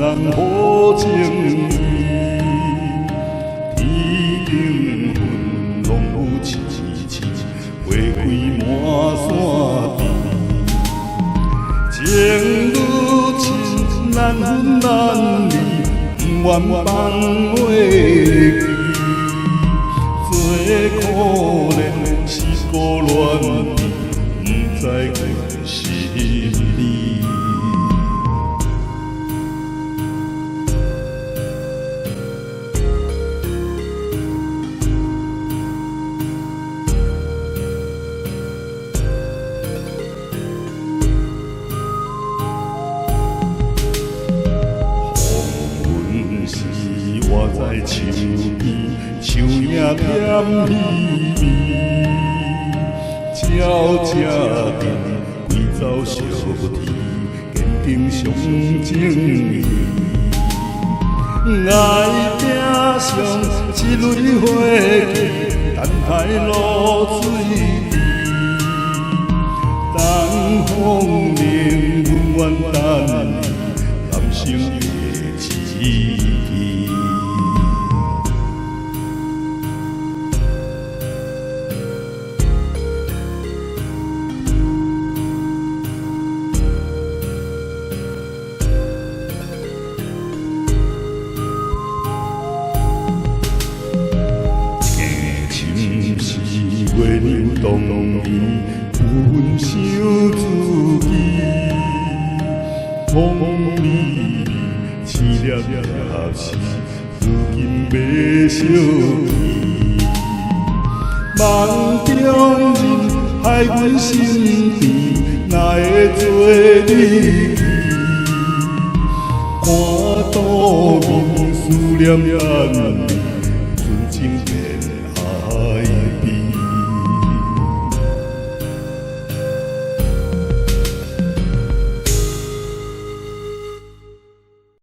人好情意，天顶云拢有凄凄，花开满山边。情愈深，难分难离，不愿放袂记。最可怜是孤恋你，不知几时离。我在树边，树影点稀微，悄悄地归走小啼，坚定上情意。爱拼上一蕊花期，等待露水滴。当风铃永远等你，人生的志气。月亮动伊，有阮想自己。风里里，凄凉凉是，如今袂相依。梦中人害阮身边，哪会做你去？看多面思念眼。